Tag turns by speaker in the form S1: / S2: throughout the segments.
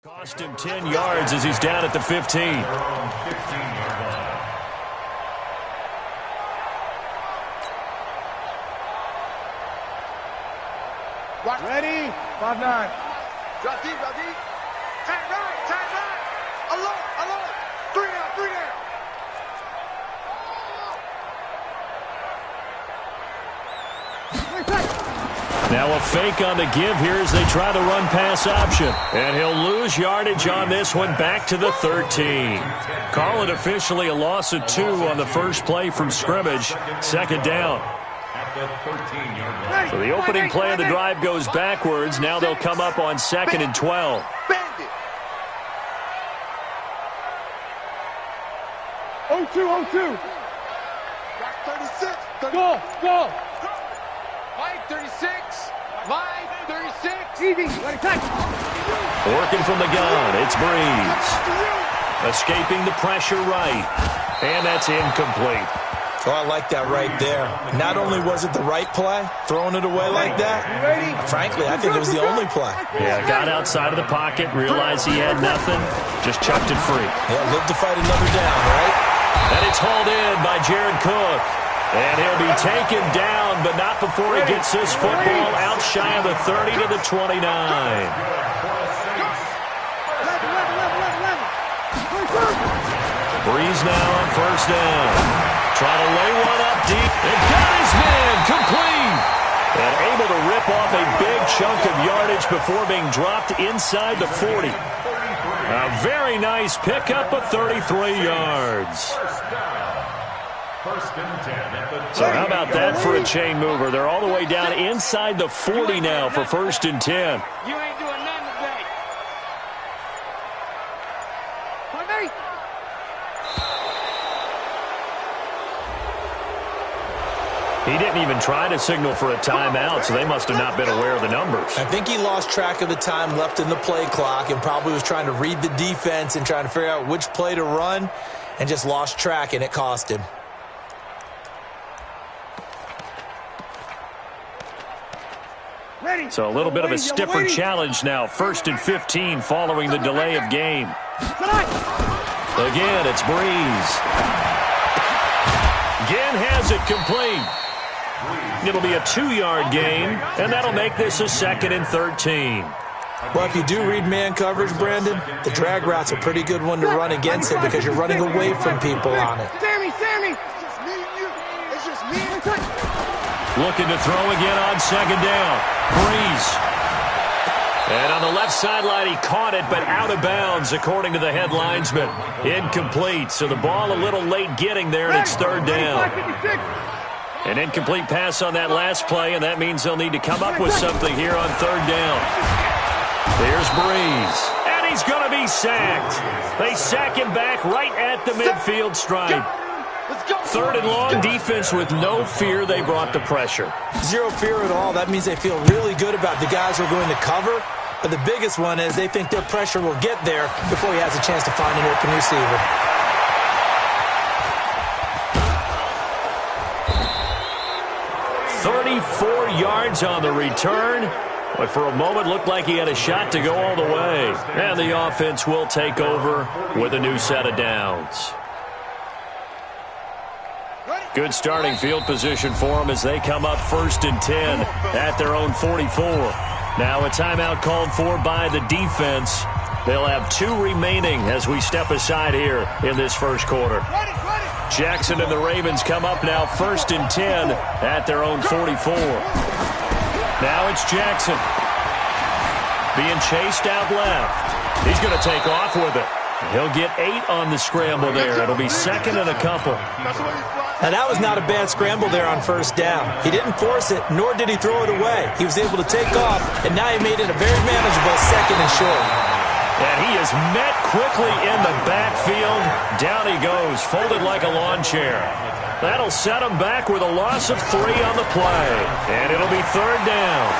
S1: Cost him 10 yards as he's down at the 15.
S2: Ready? 5-9.
S3: Drop deep, drop deep. Tight right. Alone. 3 down.
S1: Now a fake on the give here as they try the run-pass option. And he'll lose yardage on this one back to the 13. Call it officially a loss of 2 on the first play from scrimmage. Second down. So the opening play of the drive goes backwards. Now they'll come up on 2nd and 12.
S3: Bandit.
S2: 0-2.
S3: 36.
S2: Go.
S3: Line 36. Line 36.
S2: Easy. Ready, tight.
S1: Working from the gun, it's Breeze. Escaping the pressure right. And that's incomplete.
S4: Oh, I like that right there. Not only was it the right play, throwing it away like that, frankly, I think it was the only play.
S1: Yeah, got outside of the pocket, realized he had nothing, just chucked it free.
S4: Yeah, live to fight another down, right?
S1: And it's hauled in by Jared Cook. And he'll be taken down, but not before he gets this football out shy of the 30 to the 29. Breeze now on first down. Trying to lay one up deep. And got his man complete. And able to rip off a big chunk of yardage before being dropped inside the 40. A very nice pickup of 33 yards. So how about that for a chain mover? They're all the way down inside the 40 now for 1st and 10.
S3: You ain't doing nothing today.
S1: He didn't even try to signal for a timeout, so they must have not been aware of the numbers.
S4: I think he lost track of the time left in the play clock and probably was trying to read the defense and trying to figure out which play to run and just lost track, and it cost him.
S1: So a little bit of a stiffer challenge now. 1st and 15 following the delay of game. Again, it's Breeze. Again has it complete. It'll be a 2-yard gain, and that'll make this a 2nd and 13.
S4: Well, if you do read man coverage, Brandon, the drag route's a pretty good one to run against it because you're running away from people on it.
S2: Sammy.
S3: It's just me and you.
S1: Looking to throw again on 2nd down. Breeze. And on the left sideline, he caught it, but out of bounds, according to the head linesman. Incomplete, so the ball a little late getting there, and it's 3rd down. An incomplete pass on that last play, and that means they'll need to come up with something here on 3rd down. There's Breeze, and he's going to be sacked. They sack him back right at the midfield stripe. 3rd and long, defense with no fear. They brought the pressure.
S4: Zero fear at all. That means they feel really good about the guys who are going to cover. But the biggest one is they think their pressure will get there before he has a chance to find an open receiver.
S1: "34 yards on the return. But for a moment, looked like he had a shot to go all the way. And the offense will take over with a new set of downs. Good starting field position for them as they come up 1st and 10 at their own 44. Now a timeout called for by the defense. They'll have 2 remaining as we step aside here in this first quarter. Jackson and the Ravens come up now 1st and 10 at their own 44. Now it's Jackson. Being chased out left. He's going to take off with it. He'll get 8 on the scramble there. It'll be 2nd and a couple.
S4: Now, that was not a bad scramble there on 1st down. He didn't force it, nor did he throw it away. He was able to take off, and now he made it a very manageable 2nd and short.
S1: And he is met quickly in the backfield. Down he goes, folded like a lawn chair. That'll set him back with a loss of 3 on the play. And it'll be 3rd down.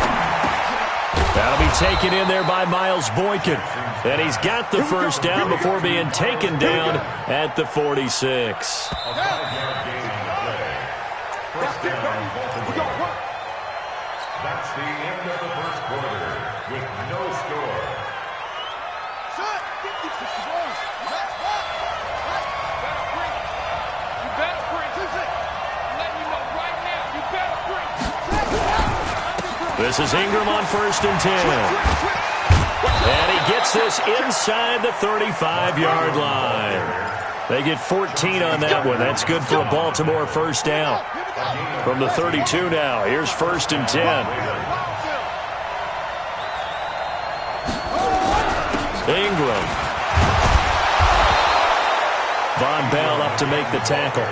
S1: That'll be taken in there by Miles Boykin. And he's got the 1st down before being taken down at the 46.
S3: That's the end of the first quarter with no score.
S1: This is Ingram on 1st and 10. And he gets this inside the 35-yard line. They get 14 on that one. That's good for a Baltimore first down. From the 32 now, here's 1st and 10. Ingram. Von Bell up to make the tackle.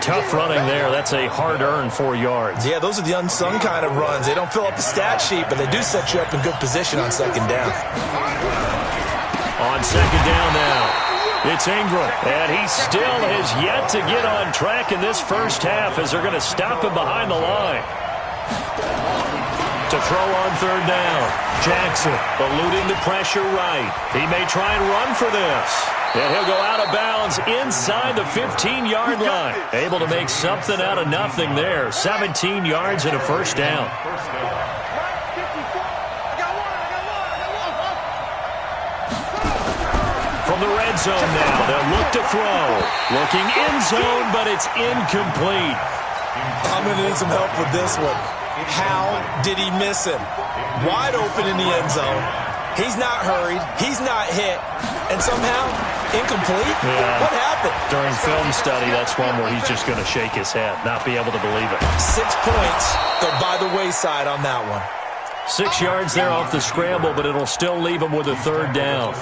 S1: Tough running there. That's a hard-earned 4 yards.
S4: Yeah, those are the unsung kind of runs. They don't fill up the stat sheet, but they do set you up in good position on 2nd down.
S1: On 2nd down now, it's Ingram. And he still has yet to get on track in this first half as they're going to stop him behind the line. To throw on 3rd down. Jackson eluding the pressure right. He may try and run for this. And he'll go out of bounds inside the 15-yard line. Able to make something out of nothing there. 17 yards and a first down. From the red zone now, they'll look to throw. Looking end zone, but it's incomplete.
S4: I'm going to need some help with this one. How did he miss him? Wide open in the end zone. He's not hurried. He's not hit. And somehow, incomplete?
S1: Yeah.
S4: What happened?
S1: During film study, that's one where he's just going to shake his head, not be able to believe it.
S4: 6 points go by the wayside on that one.
S1: 6 yards there off the scramble, but it'll still leave him with a 3rd down.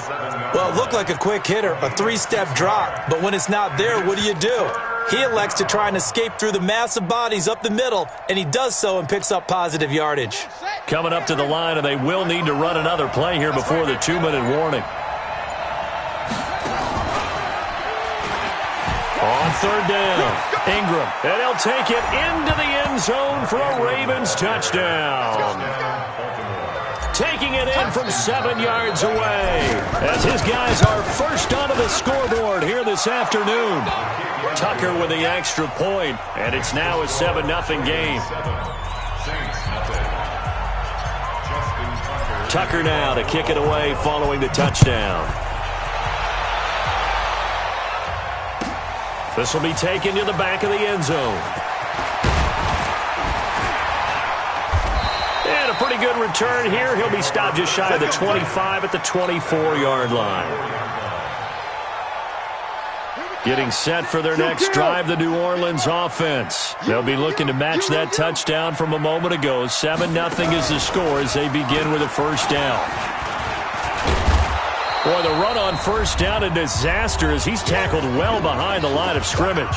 S4: Well, it looked like a quick hitter, a 3-step drop. But when it's not there, what do? He elects to try and escape through the massive bodies up the middle, and he does so and picks up positive yardage.
S1: Coming up to the line, and they will need to run another play here before the 2-minute warning. On 3rd down, Ingram, and he'll take it into the end zone for a Ravens touchdown. Taking it in from 7 yards away as his guys are first onto the scoreboard here this afternoon. Tucker with the extra point, and it's now a 7-0 game. Tucker now to kick it away following the touchdown. This will be taken to the back of the end zone. And a pretty good return here. He'll be stopped just shy of the 25 at the 24-yard line. Getting set for their next drive, the New Orleans offense. They'll be looking to match that touchdown from a moment ago. 7-0 is the score as they begin with a first down. Boy, the run on first down, a disaster as he's tackled well behind the line of scrimmage.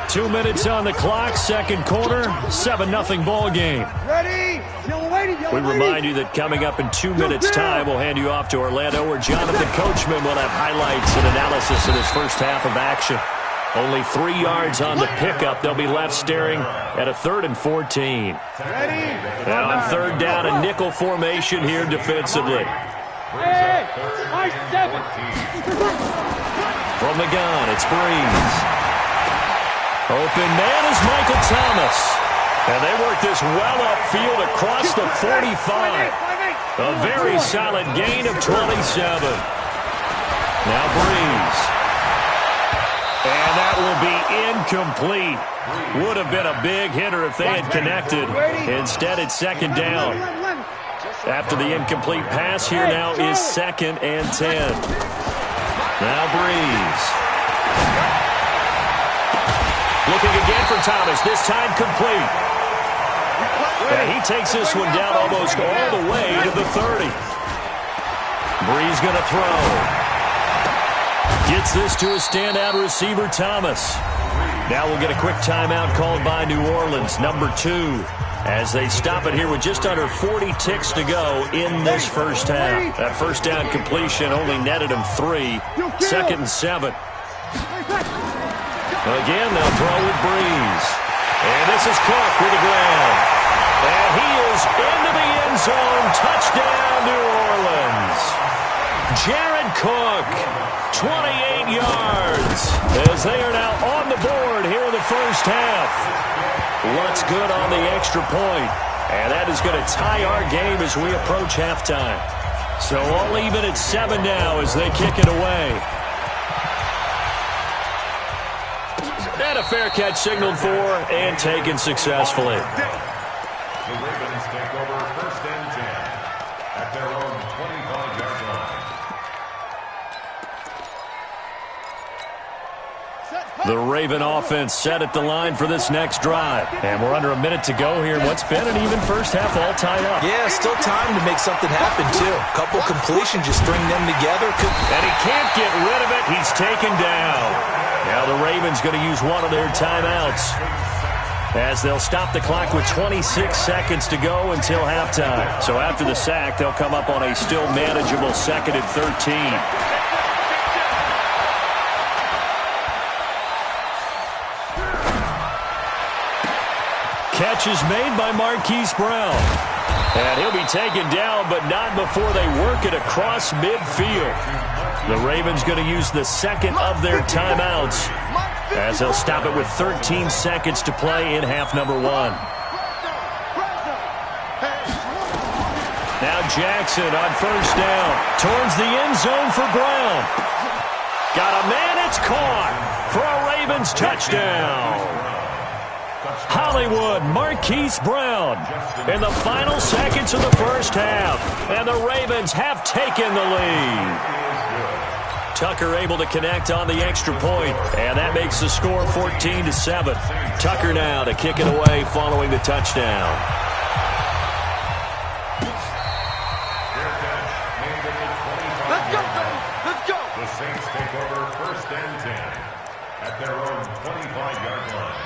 S1: 2 minutes on the clock, second quarter, 7-0 ball game.
S2: Ready?
S1: We remind you that coming up in 2 minutes' time, we'll hand you off to Orlando, where Jonathan Coachman will have highlights and analysis of his first half of action. Only 3 yards on the pickup. They'll be left staring at a 3rd and 14. And on 3rd down, a nickel formation here defensively. From the gun, it's Breeze. Open man is Michael Thomas. And they work this well upfield across the 45. A very solid gain of 27. Now Breeze. And that will be incomplete. Would have been a big hitter if they had connected. Instead, it's 2nd down. After the incomplete pass, here now is 2nd and 10. Now Breeze. Looking again for Thomas, this time complete. And he takes this one down almost all the way to the 30. Breeze going to throw. Gets this to a standout receiver, Thomas. Now we'll get a quick timeout called by New Orleans, number 2, as they stop it here with just under 40 ticks to go in this first half. That first down completion only netted him 3. 2nd and 7. Again, they'll throw with Breeze. And this is Cook with the ground. And he is into the end zone. Touchdown, New Orleans. Jared Cook, 28 yards, as they are now on the board here in the first half. What's good on the extra point? And that is going to tie our game as we approach halftime. So all even at 7 now as they kick it away. And a fair catch signaled for and taken successfully.
S5: Ravens take over 1st and 10 at their own 25-yard line.
S1: The Raven offense set at the line for this next drive. And we're under a minute to go here. What's been an even first half all tied up.
S4: Yeah, still time to make something happen, too. Couple completions, just string them together.
S1: And he can't get rid of it. He's taken down. Now the Ravens going to use one of their timeouts, as they'll stop the clock with 26 seconds to go until halftime. So after the sack, they'll come up on a still manageable 2nd and 13. Catch is made by Marquise Brown. And he'll be taken down, but not before they work it across midfield. The Ravens going to use the second of their timeouts, as they'll stop it with 13 seconds to play in half number 1. Now Jackson on first down. Towards the end zone for Brown. Got a man, it's caught for a Ravens touchdown. Hollywood, Marquise Brown in the final seconds of the first half. And the Ravens have taken the lead. Tucker able to connect on the extra point, and that makes the score 14-7. Tucker now to kick it away following the touchdown.
S3: Let's go, baby. Let's go.
S5: The Saints take over 1st and 10 at their own 25-yard line.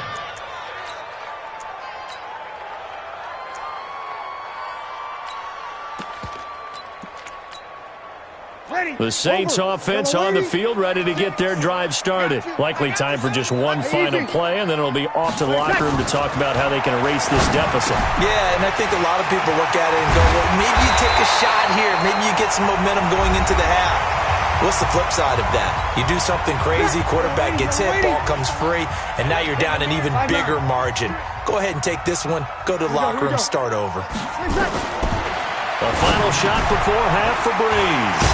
S1: The Saints offense on the field, ready to get their drive started. Likely time for just one final play, and then it'll be off to the locker room to talk about how they can erase this deficit.
S4: Yeah, and I think a lot of people look at it and go, well, maybe you take a shot here. Maybe you get some momentum going into the half. What's the flip side of that? You do something crazy, quarterback gets hit, ball comes free, and now you're down an even bigger margin. Go ahead and take this one, go to the locker room, start over.
S1: A final shot before half for Breeze.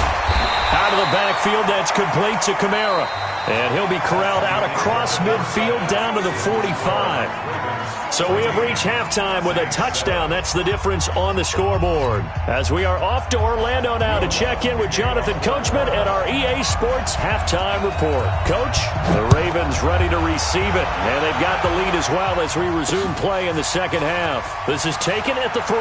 S1: Out of the backfield, that's complete to Kamara. And he'll be corralled out across midfield down to the 45. So we have reached halftime with a touchdown. That's the difference on the scoreboard. As we are off to Orlando now to check in with Jonathan Coachman at our EA Sports Halftime Report. Coach, the Ravens ready to receive it. And they've got the lead as well as we resume play in the second half. This is taken at the 3.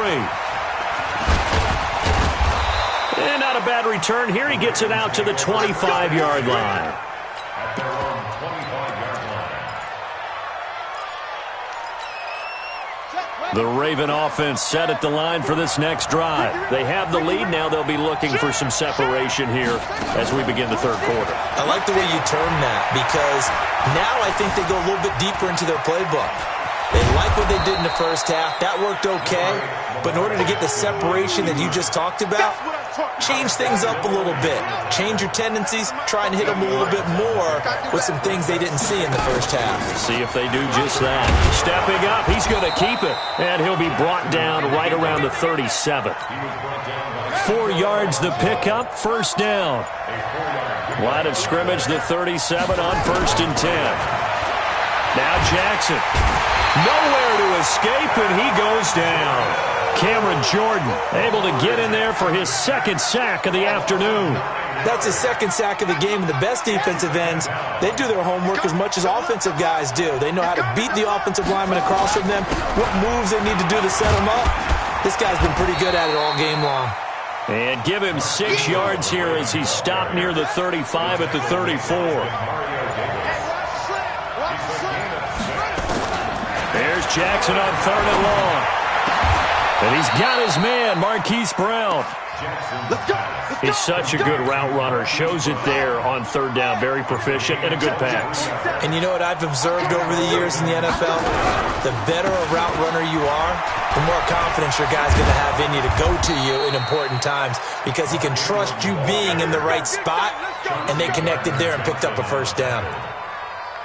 S1: And not a bad return here. He gets it out to the 25-yard line.
S5: At their own 25-yard line.
S1: The Raven offense set at the line for this next drive. They have the lead. Now they'll be looking for some separation here as we begin the third quarter.
S4: I like the way you term that, because now I think they go a little bit deeper into their playbook. They like what they did in the first half. That worked okay. But in order to get the separation that you just talked about, change things up a little bit. Change your tendencies. Try and hit them a little bit more with some things they didn't see in the first half.
S1: See if they do just that. Stepping up, he's going to keep it. And he'll be brought down right around the 37. 4 yards the pickup, first down. Line of scrimmage, the 37 on 1st and 10. Now Jackson. Nowhere to escape, and he goes down. Cameron Jordan able to get in there for his second sack of the afternoon.
S4: That's his second sack of the game. And the best defensive ends, they do their homework as much as offensive guys do. They know how to beat the offensive lineman across from them, what moves they need to do to set them up. This guy's been pretty good at it all game long.
S1: And give him 6 yards here as he stopped near the 35 at the 34. There's Jackson on 3rd and long. And he's got his man, Marquise Brown. He's such a good route runner. Shows it there on 3rd down. Very proficient and a good pass.
S4: And you know what I've observed over the years in the NFL? The better a route runner you are, the more confidence your guy's going to have in you to go to you in important times, because he can trust you being in the right spot, and they connected there and picked up a first down.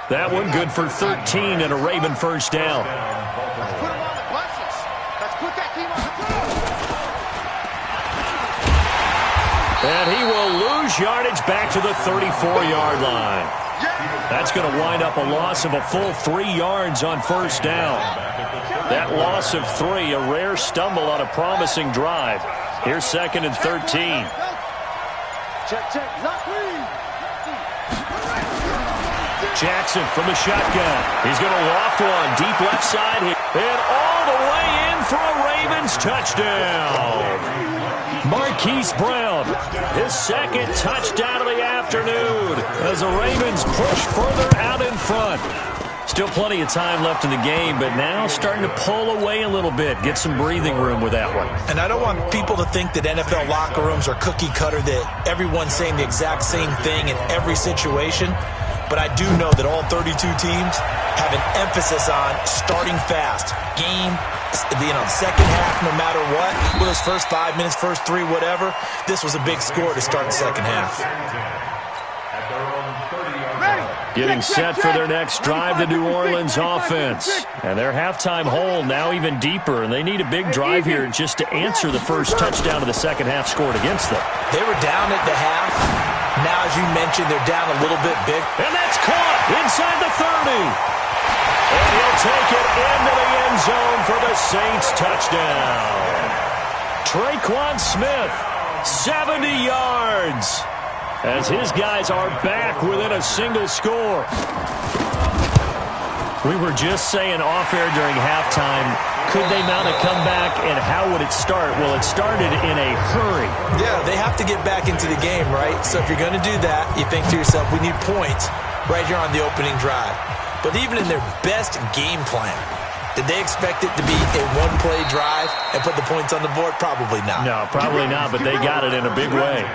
S1: That one good for 13 and a Raven first down. And he will lose yardage back to the 34-yard line. That's going to wind up a loss of a full 3 yards on first down. That loss of 3, a rare stumble on a promising drive. Here's 2nd and 13.
S3: Check. Lock, please.
S1: Jackson from the shotgun. He's going to loft one deep left side. And all the way in for a Ravens touchdown. Marquise Brown, his 2nd touchdown of the afternoon as the Ravens push further out in front. Still plenty of time left in the game, but now starting to pull away a little bit, get some breathing room with that one.
S4: And I don't want people to think that NFL locker rooms are cookie cutter, that everyone's saying the exact same thing in every situation. But I do know that all 32 teams have an emphasis on starting fast. Game, second half, no matter what. Whether it's first 5 minutes, first 3, whatever. This was a big score to start the second half.
S1: Getting set for their next drive, the New Orleans offense. And their halftime hole now even deeper, and they need a big drive here just to answer the first touchdown of the second half scored against them.
S4: They were down at the half. Now, as you mentioned, they're down a little bit big.
S1: And that's caught inside the 30. And he'll take it into the end zone for the Saints touchdown. Traquan Smith, 70 yards. As his guys are back within a single score. We were just saying off-air during halftime, could they mount a comeback and how would it start? Well, it started in a hurry.
S4: Yeah, they have to get back into the game, right? So if you're going to do that, you think to yourself, we need points right here on the opening drive. But even in their best game plan, did they expect it to be a one-play drive and put the points on the board? Probably not.
S1: No, probably not, but they got it in a big way.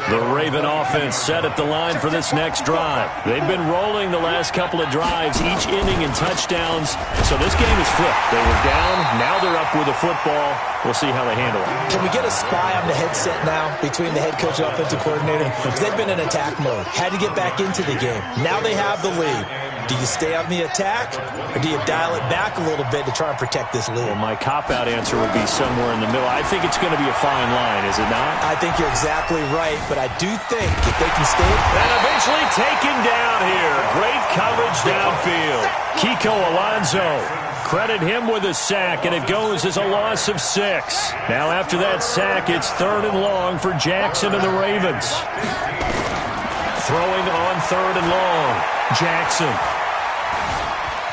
S1: The Raven offense set at the line for this next drive. They've been rolling the last couple of drives, each inning in touchdowns. So this game is flipped. They were down, now they're up with the football. We'll see how they handle it.
S4: Can we get a spy on the headset now between the head coach and offensive coordinator? Because they've been in attack mode. Had to get back into the game. Now they have the lead. Do you stay on the attack, or do you dial it back a little bit to try and protect this lead?
S1: Well, my cop-out answer would be somewhere in the middle. I think it's going to be a fine line, is it not?
S4: I think you're exactly right, but I do think if they can stay...
S1: And eventually taken down here. Great coverage downfield. Kiko Alonso. Credit him with a sack, and it goes as a loss of 6. Now after that sack, it's 3rd and long for Jackson and the Ravens. Throwing on 3rd and long. Jackson.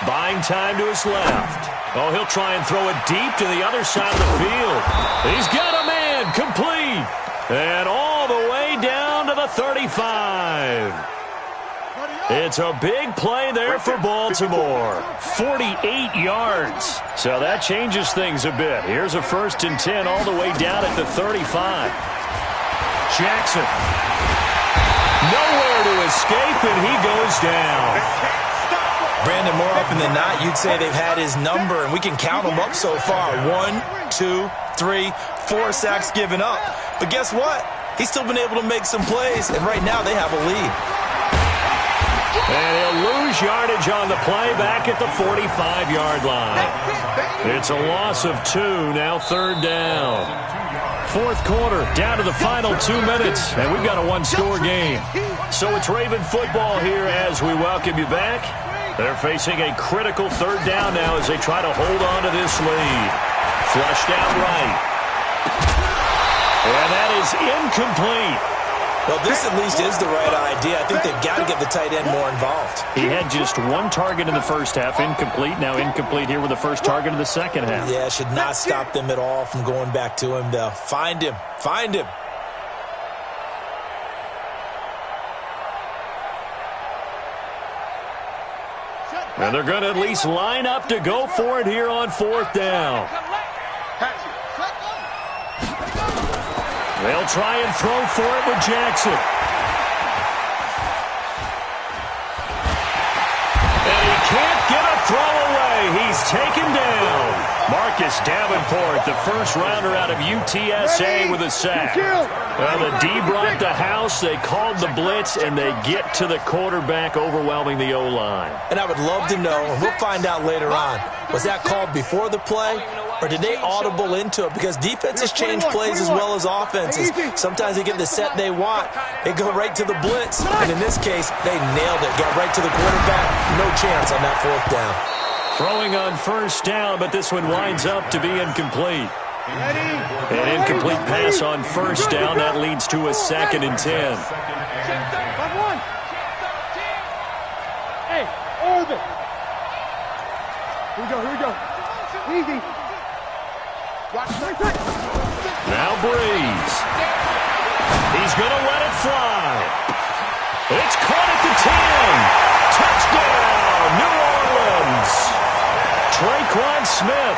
S1: Buying time to his left. Oh, he'll try and throw it deep to the other side of the field. He's got a man complete. And all the way down to the 35. It's a big play there for Baltimore. 48 yards. So that changes things a bit. Here's a 1st and 10 all the way down at the 35. Jackson. Nowhere to escape, and he goes down.
S4: Brandon, more often than not, you'd say they've had his number, and we can count them up so far. 1, 2, 3, 4 sacks given up. But guess what? He's still been able to make some plays, and right now they have a lead.
S1: And he'll lose yardage on the play back at the 45-yard line. It's a loss of 2, now 3rd down. 4th quarter, down to the final 2 minutes, and we've got a one-score game. So it's Raven football here as we welcome you back. They're facing a critical 3rd down now as they try to hold on to this lead. Flushed out right. And that is incomplete.
S4: Well, this at least is the right idea. I think they've got to get the tight end more involved.
S1: He had just 1 target in the first half, incomplete. Now incomplete here with the first target of the second half.
S4: Yeah, should not stop them at all from going back to him, though. Find him. Find him.
S1: And they're going to at least line up to go for it here on 4th down. They'll try and throw for it with Jackson. And he can't get a throw away. He's taken down. Marcus Davenport, the first rounder out of UTSA with a sack. Well, the D brought the house. They called the blitz, and they get to the quarterback, overwhelming the O-line.
S4: And I would love to know, and we'll find out later on, was that called before the play, or did they audible into it? Because defenses change plays as well as offenses. Sometimes they get the set they want. They go right to the blitz. And in this case, they nailed it. Got right to the quarterback. No chance on that 4th down.
S1: Throwing on first down, but this one winds up to be incomplete. An incomplete pass on first down. That leads to a 2nd and 10.
S2: Hey, Orbit. Here we go. Easy.
S1: Now Breeze. He's going to let it fly. It's caught at the 10. Touchdown, New Orleans. Traquan Smith.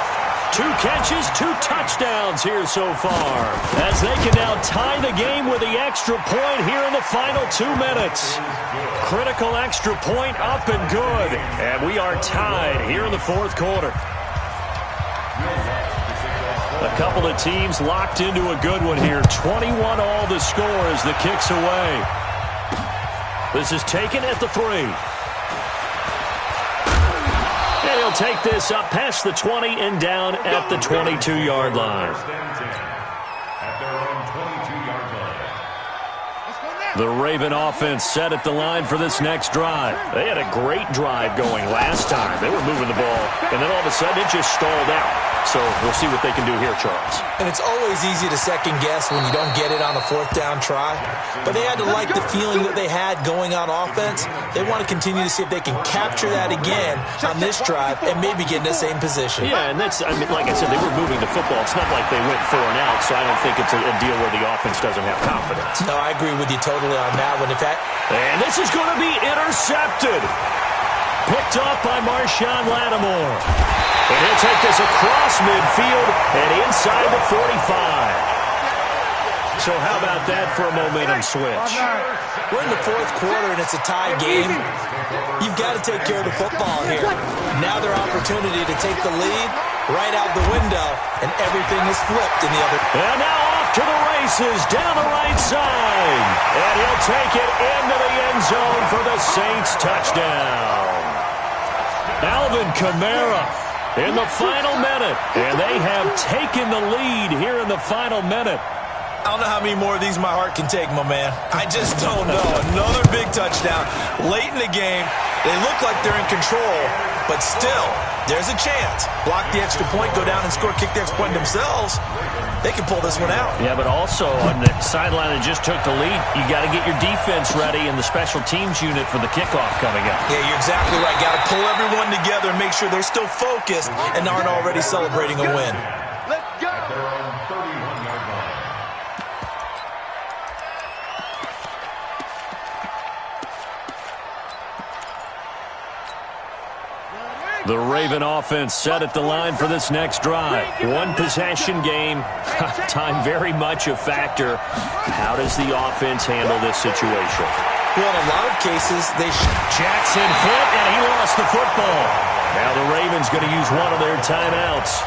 S1: 2 catches, 2 touchdowns here so far, as they can now tie the game with the extra point here in the final 2 minutes. Critical extra point up and good, and we are tied here in the 4th quarter. A couple of teams locked into a good one here. 21 all the score as the kick's away. This is taken at the 3. And he'll take this up past the 20 and down at the 22-yard line. The Raven offense set at the line for this next drive. They had a great drive going last time. They were moving the ball, and then all of a sudden it just stalled out. So we'll see what they can do here, Charles.
S4: And it's always easy to second guess when you don't get it on a 4th down try. But they had to like the feeling that they had going on offense. They want to continue to see if they can capture that again on this drive and maybe get in the same position.
S1: Yeah, and that's, I mean, like I said, they were moving the football. It's not like they went 4 and out, so I don't think it's a deal where the offense doesn't have confidence.
S4: No, I agree with you totally on that one. In fact,
S1: and this is going to be intercepted. Picked up by Marshawn Lattimore. And he'll take this across midfield and inside the 45. So how about that for a momentum switch?
S4: We're in the 4th quarter and it's a tie game. You've got to take care of the football here. Now their opportunity to take the lead right out the window, and everything is flipped in the other.
S1: And now off to the races down the right side. And he'll take it into the end zone for the Saints touchdown. Alvin Kamara in the final minute, and they have taken the lead here in the final minute.
S4: I don't know how many more of these my heart can take, my man. I just don't know. Another big touchdown late in the game. They look like they're in control, but still, there's a chance. Block the extra point, go down and score, kick the extra point themselves. They can pull this one out.
S1: Yeah, but also on the sideline that just took the lead, you got to get your defense ready and the special teams unit for the kickoff coming up.
S4: Yeah, you're exactly right. Got to pull everyone together and make sure they're still focused and aren't already celebrating a win.
S3: Let's go.
S1: The Raven offense set at the line for this next drive. 1 possession game. Time very much a factor. How does the offense handle this situation?
S4: Well, in a lot of cases, they...
S1: Jackson hit, and he lost the football. Now the Ravens going to use one of their timeouts,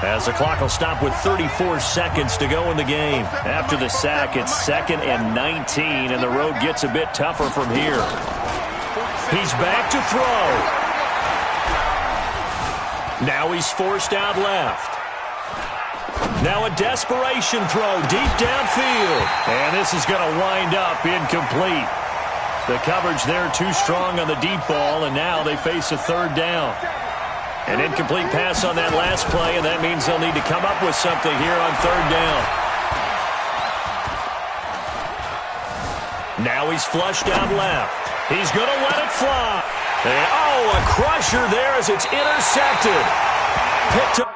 S1: as the clock will stop with 34 seconds to go in the game. After the sack, it's 2nd and 19, and the road gets a bit tougher from here. He's back to throw. Now he's forced out left. Now a desperation throw deep downfield. And this is going to wind up incomplete. The coverage there too strong on the deep ball, and now they face a 3rd down. An incomplete pass on that last play, and that means they'll need to come up with something here on 3rd down. Now he's flushed out left. He's going to let it fly. And, oh, a crusher there as it's intercepted. Picked up.